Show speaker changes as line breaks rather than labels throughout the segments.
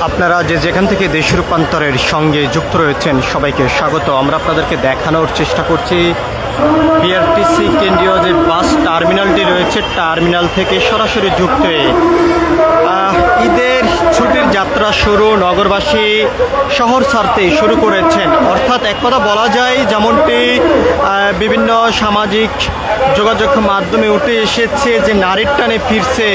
আপনারা যেখান থেকে দেশ রূপান্তরের সঙ্গে যুক্ত রয়েছেন সবাইকে স্বাগত। আমরা আপনাদেরকে দেখানোর চেষ্টা করছি বিআরটিসি কেন্দ্রীয় যে বাস টার্মিনালটি রয়েছে, টার্মিনাল থেকে সরাসরি যুক্ত হয়ে ঈদের ছুটির যাত্রা শুরু নগরবাসী শহর ছাড়তে শুরু করেছেন। অর্থাৎ এক কথা বলা যায় যেমনটি বিভিন্ন সামাজিক যোগাযোগ মাধ্যমে উঠে এসেছে যে নারীর টানে ফিরছে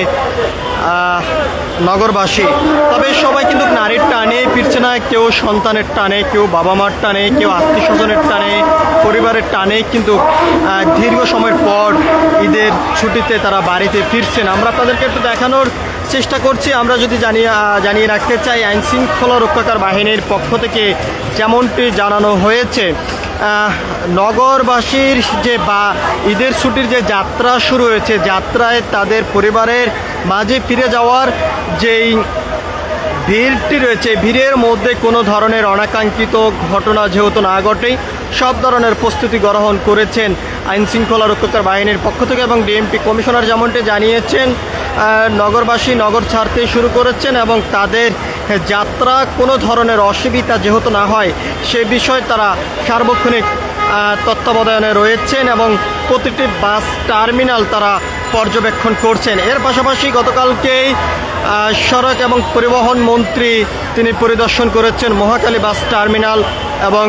নগরবাসী। তবে সবাই কিন্তু নারীর টানে ফিরছে না, কেউ সন্তানের টানে, কেউ বাবা মার টানে, কেউ আত্মীয় স্বজনের টানে, পরিবারের টানে কিন্তু দীর্ঘ সময়ের পর ঈদের ছুটিতে তারা বাড়িতে ফিরছেন। আমরা আপনাদেরকে একটু দেখানোর চেষ্টা করছি। আমরা যদি জানিয়ে রাখতে চাই, আইন শৃঙ্খলা রক্ষাকার বাহিনীর পক্ষ থেকে যেমনটি জানানো হয়েছে, নগরবাসীর যে ঈদের ছুটির যে যাত্রা শুরু হয়েছে, যাত্রায় তাদের পরিবারের মাঝে ফিরে যাওয়ার যেই ভিড়টি রয়েছে, ভিড়ের মধ্যে কোনো ধরনের অনাকাঙ্ক্ষিত ঘটনা যেহেতু না ঘটেই সব ধরনের প্রস্তুতি গ্রহণ করেছেন আইন শৃঙ্খলা রক্ষাকার বাহিনীর পক্ষ থেকে। এবং ডিএমপি কমিশনার যেমনটি জানিয়েছেন, নগরবাসী নগর ছাড়তে শুরু করেছেন এবং তাদের যাত্রা কোনো ধরনের অসুবিধা যেহেতু না হয় সে বিষয়ে তারা সার্বক্ষণিক তত্ত্বাবধানে রয়েছেন এবং প্রতিটি বাস টার্মিনাল তারা পর্যবেক্ষণ করছেন। এর পাশাপাশি গতকালকেই সড়ক এবং পরিবহন মন্ত্রী তিনি পরিদর্শন করেছেন মহাখালী বাস টার্মিনাল এবং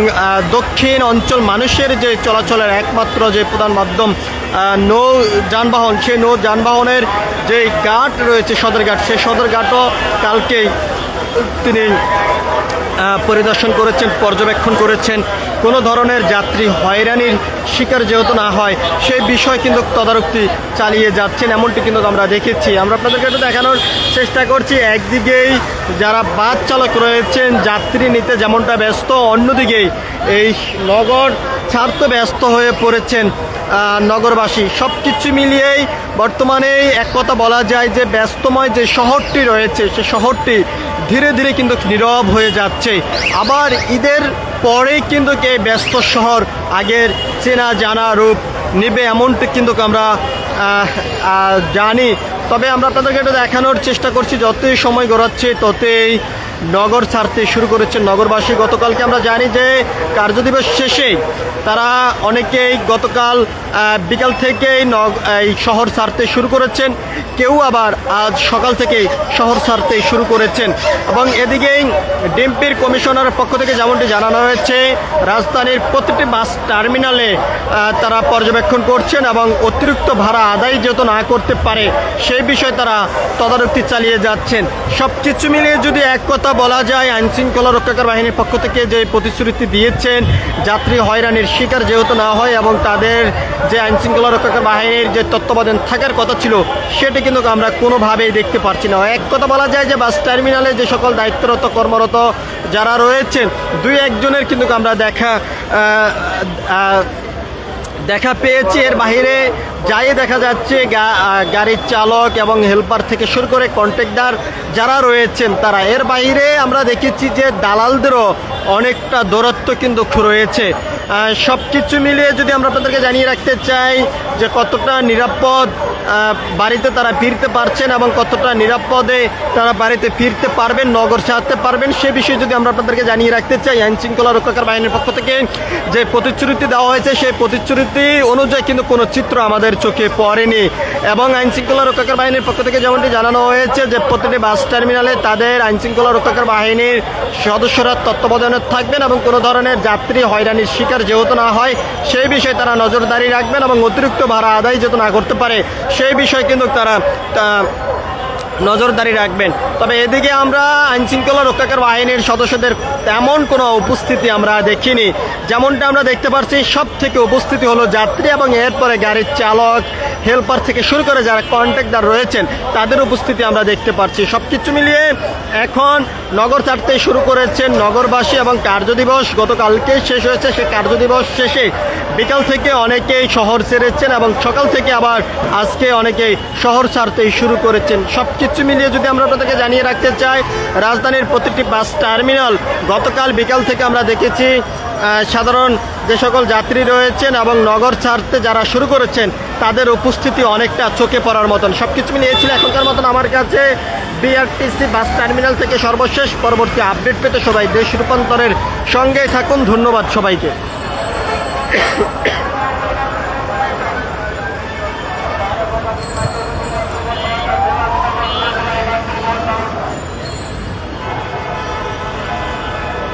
দক্ষিণ অঞ্চল মানুষের যে চলাচলের একমাত্র যে প্রধান মাধ্যম নৌ যানবাহন, সেই নৌ যানবাহনের যে ঘাট রয়েছে সদরঘাট, সেই সদরঘাটও কালকেই তিনি পরিদর্শন করেছেন, পর্যবেক্ষণ করেছেন। কোনো ধরনের যাত্রী হয়রানির শিকার যেহেতু না হয় সেই বিষয় কিন্তু তদারকি চালিয়ে যাচ্ছেন, এমনটি কিন্তু আমরা দেখেছি। আমরা আপনাদেরকে একটু দেখানোর চেষ্টা করছি, একদিকেই যারা বাস চালক রয়েছেন যাত্রী নিতে যেমনটা ব্যস্ত, অন্যদিকেই এই নগর ছাড়তে ব্যস্ত হয়ে পড়েছেন নগরবাসী। সব কিছু মিলিয়েই বর্তমানে এক কথা বলা যায় যে ব্যস্তময় যে শহরটি রয়েছে সে শহরটি ধীরে ধীরে কিন্তু নীরব হয়ে যাচ্ছে। আবার ঈদের পরেই কিন্তু এই ব্যস্ত শহর আগের চেনা জানা রূপ নেবে এমনটি কিন্তু আমরা জানি। তবে আমরা আপনাদেরকে এটা দেখানোর চেষ্টা করছি, যতই সময় গড়াচ্ছে ততই নগর ছাড়তে শুরু করেছেন নগরবাসী। গতকালকে আমরা জানি যে কার্যদিবস শেষে তারা অনেকেই গতকাল বিকাল থেকেই এই শহর ছাড়তে শুরু করেছেন, কেউ আবার আজ সকাল থেকেই শহর ছাড়তে শুরু করেছেন। এবং এদিকেই ডিএমপির কমিশনারের পক্ষ থেকে যেমনটি জানানো হয়েছে, রাজধানীর প্রতিটি বাস টার্মিনালে তারা পর্যবেক্ষণ করছেন এবং অতিরিক্ত ভাড়া আদায় যেহেতু না করতে পারে সেই বিষয়ে তারা তদারকি চালিয়ে যাচ্ছেন। সব কিছু মিলিয়ে যদি এক কথা বলা যায়, আইন শৃঙ্খলা রক্ষাকার বাহিনীর পক্ষ থেকে যে প্রতিশ্রুতি দিয়েছেন যাত্রী হয়রানির শিকার যেহেতু না হয় এবং তাদের যে আইন শৃঙ্খলা রক্ষাকার বাহিনীর যে তত্ত্বাবধান থাকার কথা ছিল সেটি কিন্তু আমরা কোনোভাবেই দেখতে পারছি না। এক কথা বলা যায় যে বাস টার্মিনালে যে সকল দায়িত্বরত কর্মরত যারা রয়েছেন দুই একজনের কিন্তু আমরা দেখা পেয়েছি। এর বাইরে যাই দেখা যাচ্ছে গাড়ির চালক এবং হেল্পার থেকে শুরু করে কন্ট্রাক্টর যারা রয়েছেন তারা। এর বাইরে আমরা দেখেছি যে দালালদেরও অনেকটা দূরত্ব কিন্তু রয়েছে। সব কিছু মিলিয়ে যদি আমরা আপনাদেরকে জানিয়ে রাখতে চাই যে কতটা নিরাপদ বাড়িতে তারা ফিরতে পারছেন এবং কতটা নিরাপদে তারা বাড়িতে ফিরতে পারবেন, নগর ছাড়তে পারবেন, সে বিষয়ে যদি আমরা আপনাদেরকে জানিয়ে রাখতে চাই, আইন শৃঙ্খলা রক্ষাকার বাহিনীর পক্ষ থেকে যে প্রতিশ্রুতি দেওয়া হয়েছে সেই প্রতিশ্রুতি অনুযায়ী কিন্তু কোনো চিত্র আমাদের চোখে পড়েনি। এবং আইন শৃঙ্খলা রক্ষাকার বাহিনীর পক্ষ থেকে যেমনটি জানানো হয়েছে যে প্রতিটি বাস টার্মিনালে তাদের আইন শৃঙ্খলা রক্ষাকার বাহিনীর সদস্যরা তত্ত্বাবধানে থাকবেন এবং কোনো ধরনের যাত্রী হয়রানির শিকার যেহেতু না হয় সেই বিষয়ে তারা নজরদারি রাখবেন এবং অতিরিক্ত ভাড়া আদায় যেহেতু না করতে পারে সেই বিষয়ে কিন্তু তারা নজরদারি রাখবেন। তবে এদিকে আমরা আইন শৃঙ্খলা রক্ষাকার বাহিনীর সদস্যদের তেমন কোনো উপস্থিতি আমরা দেখিনি। যেমনটা আমরা দেখতে পাচ্ছি সব থেকে উপস্থিতি হলো যাত্রী এবং এরপরে গাড়ির চালক, হেল্পার থেকে শুরু করে যারা কন্ট্রাক্টর রয়েছেন তাদের উপস্থিতি আমরা দেখতে পাচ্ছি। সব কিছু মিলিয়ে এখন নগর ছাড়তে শুরু করেছেন নগরবাসী এবং কার্যদিবস গতকালকে শেষ হয়েছে। সেই কার্যদিবস শেষে বিকাল থেকে অনেকেই শহর ছেড়েছেন এবং সকাল থেকে আবার আজকে অনেকেই শহর ছাড়তেই শুরু করেছেন। সব কিছু মিলিয়ে যদি আমরা আপনাদেরকে জানিয়ে রাখতে চাই, রাজধানীর প্রতিটি বাস টার্মিনাল গতকাল বিকাল থেকে আমরা দেখেছি সাধারণ যে সকল যাত্রী রয়েছেন এবং নগর ছাড়তে যারা শুরু করেছেন তাদের উপস্থিতি অনেকটা চোখে পড়ার মতন। সব কিছু নিয়েছিল এখনকার মতন আমার কাছে বিআরটিসি বাস টার্মিনাল থেকে সর্বশেষ। পরবর্তী আপডেট পেতে সবাই দেশ রূপান্তরের সঙ্গেই থাকুন। ধন্যবাদ সবাইকে।